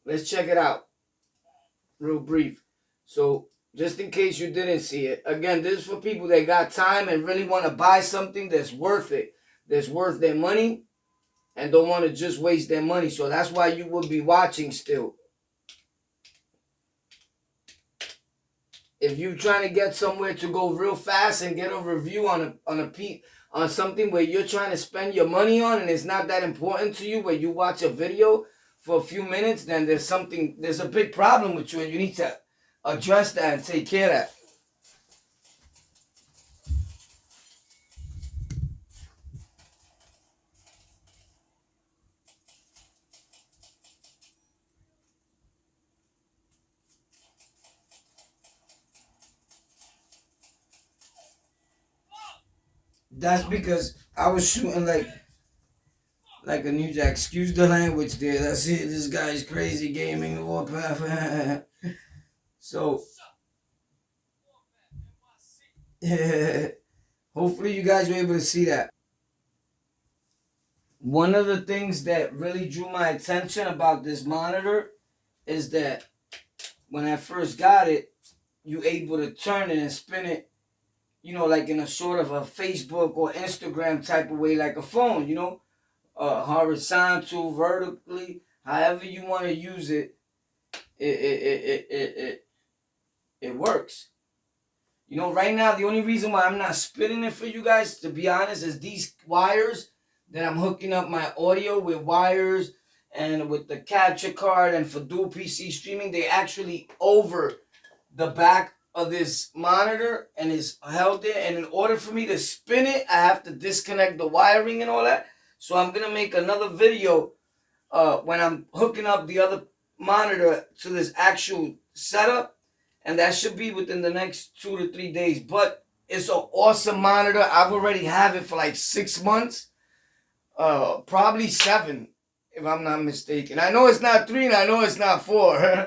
let's check it out real brief. So just in case you didn't see it, again, this is for people that got time and really want to buy something that's worth it, that's worth their money, and don't want to just waste their money. So that's why you will be watching still. If you're trying to get somewhere to go real fast and get a review on something where you're trying to spend your money on and it's not that important to you, where you watch a video for a few minutes, then there's a big problem with you, and you need to address that and take care of that. That's because I was shooting like a new jack. Excuse the language there. That's it. This guy's crazy gaming warpath. So hopefully you guys were able to see that. One of the things that really drew my attention about this monitor is that when I first got it, you able to turn it and spin it, like in a sort of a Facebook or Instagram type of way, like a phone, horizontal, vertically, however you want to use it, it works. Right now, the only reason why I'm not spinning it for you guys, to be honest, is these wires that I'm hooking up my audio with wires and with the capture card and for dual PC streaming, they actually over the back of this monitor and is held there. And in order for me to spin it, I have to disconnect the wiring and all that. So I'm going to make another video when I'm hooking up the other monitor to this actual setup. And that should be within the next 2 to 3 days. But it's an awesome monitor. I've already have it for like 6 months. Probably 7, if I'm not mistaken. I know it's not 3 and I know it's not 4.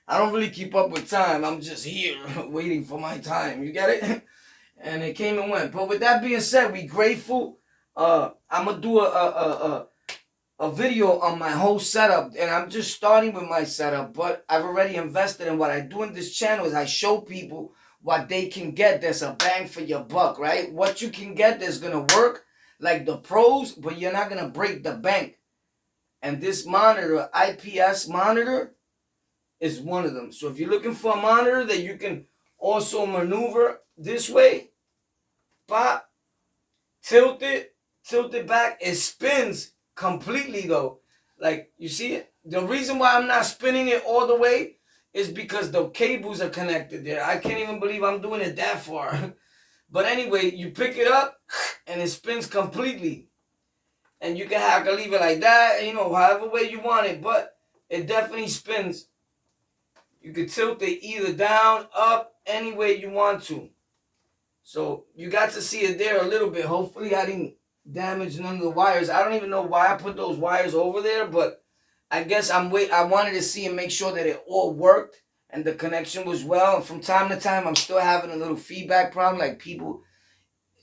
I don't really keep up with time. I'm just here waiting for my time. You get it? And it came and went. But with that being said, we grateful. I'm going to do a video on my whole setup. And I'm just starting with my setup. But I've already invested in what I do in this channel is I show people what they can get that's a bang for your buck, right? What you can get that's going to work like the pros, but you're not going to break the bank. And this monitor, IPS monitor, is one of them. So if you're looking for a monitor that you can also maneuver this way, pop, tilt it back, it spins completely though. Like, you see it? The reason why I'm not spinning it all the way is because the cables are connected there. I can't even believe I'm doing it that far. But anyway, you pick it up and it spins completely. And you can leave it like that, however way you want it. But it definitely spins. You can tilt it either down, up, any way you want to. So you got to see it there a little bit. Hopefully I didn't damage none of the wires. I don't even know why I put those wires over there, but I guess I wanted to see and make sure that it all worked and the connection was well. And from time to time, I'm still having a little feedback problem. Like people,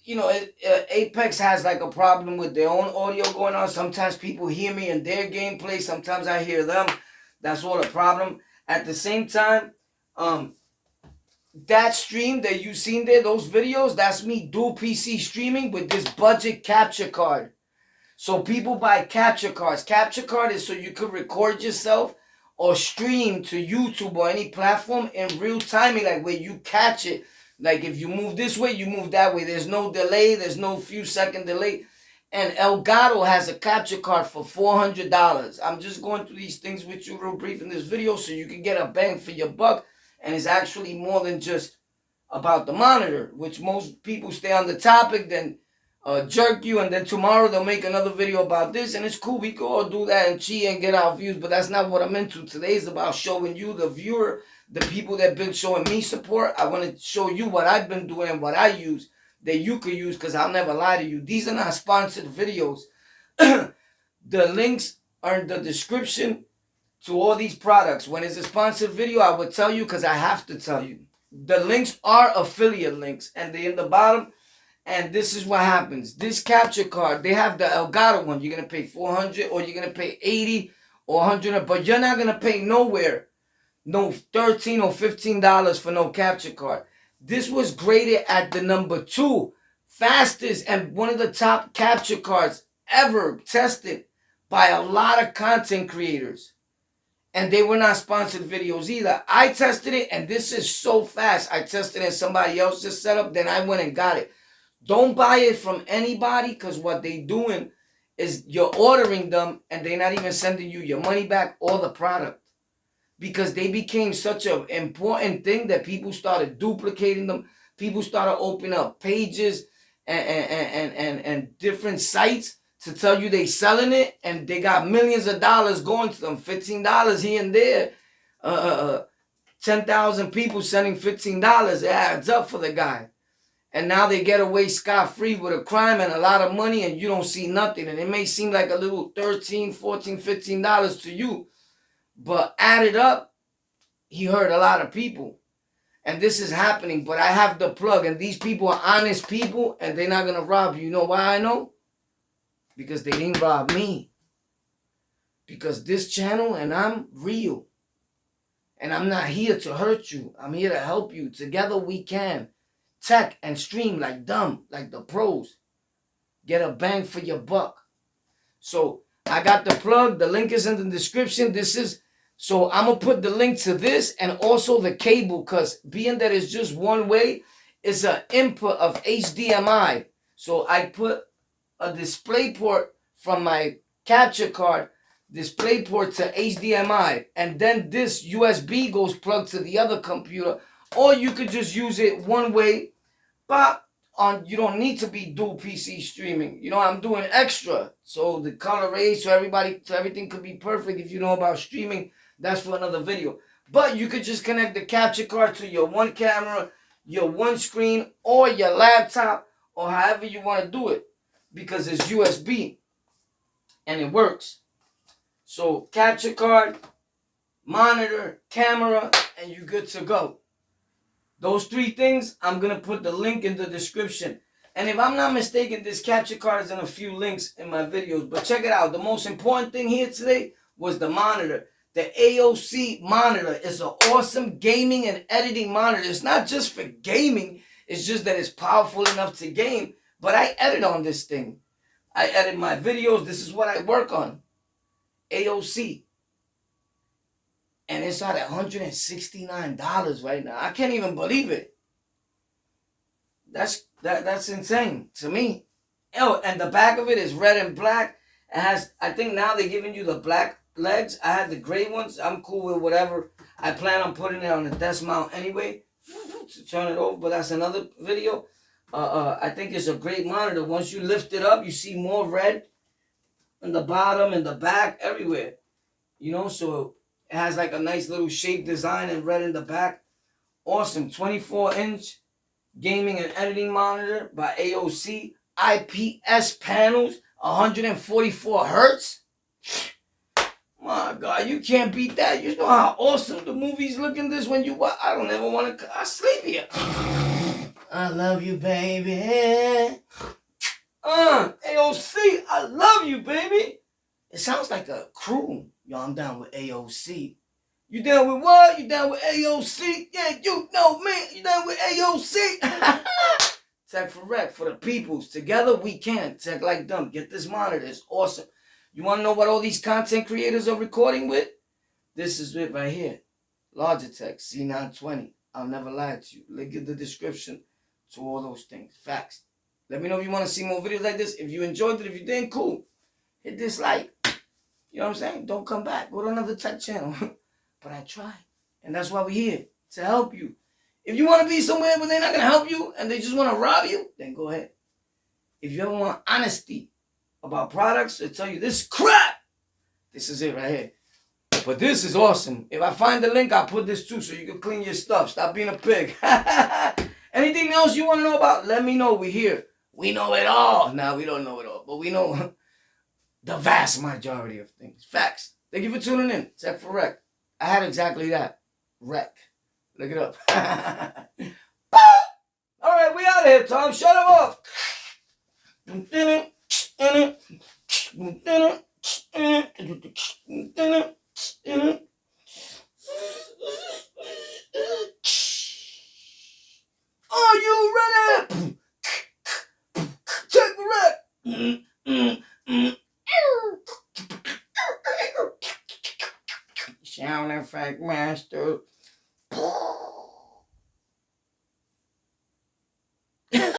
Apex has like a problem with their own audio going on. Sometimes people hear me in their gameplay. Sometimes I hear them. That's all the problem. At the same time, that stream that you seen there, those videos, that's me dual PC streaming with this budget capture card. So people buy capture cards. Capture card is so you could record yourself or stream to YouTube or any platform in real time, like where you catch it. Like if you move this way, you move that way. There's no delay. There's no few second delay. And Elgato has a capture card for $400. I'm just going through these things with you real brief in this video so you can get a bang for your buck. And it's actually more than just about the monitor, which most people stay on the topic, then jerk you, and then tomorrow they'll make another video about this, and it's cool. We can all do that and cheat and get our views, but that's not what I'm into. Today is about showing you, the viewer, the people that have been showing me support. I want to show you what I've been doing and what I use that you could use, because I'll never lie to you. These are not sponsored videos. The links are in the description to all these products. When it's a sponsored video, I would tell you because I have to tell you. The links are affiliate links, and they're in the bottom. And this is what happens. This capture card, they have the Elgato one. You're going to pay $400 or you're going to pay $80 or 100, but you're not gonna pay nowhere no $13 or $15 for no capture card. This was graded at the number 2 fastest and one of the top capture cards ever tested by a lot of content creators. And they were not sponsored videos either. I tested it, and this is so fast. I tested it in somebody else's setup, then I went and got it. Don't buy it from anybody, because what they doing is you're ordering them, and they're not even sending you your money back or the product. Because they became such an important thing that people started duplicating them. People started opening up pages and different sites to tell you they selling it, and they got millions of dollars going to them. $15 here and there. 10,000 people sending $15. It adds up for the guy. And now they get away scot-free with a crime and a lot of money, and you don't see nothing. And it may seem like a little $13, $14, $15 to you, but added up, he hurt a lot of people. And this is happening, but I have the plug, and these people are honest people, and they're not going to rob you. You know why I know? Because they didn't rob me. Because this channel, and I'm real. And I'm not here to hurt you. I'm here to help you. Together we can. Tech and stream like dumb, like the pros. Get a bang for your buck. So I got the plug. The link is in the description. So I'm going to put the link to this and also the cable, because being that it's just one way, it's an input of HDMI. So I put a display port from my capture card, display port to HDMI, and then this USB goes plugged to the other computer, or you could just use it one way. But you don't need to be dual PC streaming. You know, I'm doing extra, so the color rate, so everything could be perfect. If you know about streaming, that's for another video. But you could just connect the capture card to your one camera, your one screen, or your laptop, or however you want to do it, because it's USB and it works. So capture card, monitor, camera, and you're good to go. Those 3 things, I'm going to put the link in the description. And if I'm not mistaken, this capture card is in a few links in my videos. But check it out. The most important thing here today was the monitor. The AOC monitor is an awesome gaming and editing monitor. It's not just for gaming. It's just that it's powerful enough to game. But I edit on this thing. I edit my videos. This is what I work on. AOC. And it's at $169 right now. I can't even believe it. That's insane to me. Oh, and the back of it is red and black. It has, I think now they're giving you the black legs. I had the gray ones. I'm cool with whatever. I plan on putting it on the desk mount anyway to turn it over, but that's another video. I think it's a great monitor. Once you lift it up, you see more red in the bottom and the back, everywhere. You know, so it has like a nice little shape design and red in the back. Awesome. 24-inch gaming and editing monitor by AOC. IPS panels. 144 Hz. My God, you can't beat that. You know how awesome the movies look in this when you watch. I don't ever want to. I sleep here. I love you, baby. AOC, I love you, baby. It sounds like a crew. Yo, I'm down with AOC. You down with what? You down with AOC? Yeah, you know me. You down with AOC? Tech for Rec, for the peoples. Together we can. Tech like dumb. Get this monitor. It's awesome. You want to know what all these content creators are recording with? This is it right here. Logitech C920. I'll never lie to you. Link in the description to all those things. Facts. Let me know if you want to see more videos like this. If you enjoyed it, if you didn't, cool. Hit dislike. You know what I'm saying? Don't come back. Go to another tech channel. But I tried. And that's why we're here. To help you. If you want to be somewhere but they're not going to help you and they just want to rob you, then go ahead. If you ever want honesty about products, they tell you this crap. This is it right here. But this is awesome. If I find the link, I'll put this too so you can clean your stuff. Stop being a pig. Anything else you want to know about, let me know. We're here. We know it all. Now, we don't know it all, but we know the vast majority of things. Facts. Thank you for tuning in. Tech for Rec. I had exactly that. Rec. Look it up. All right, we out of here, Tom. Shut him off. Are you ready? Take a rep. Sound effect master.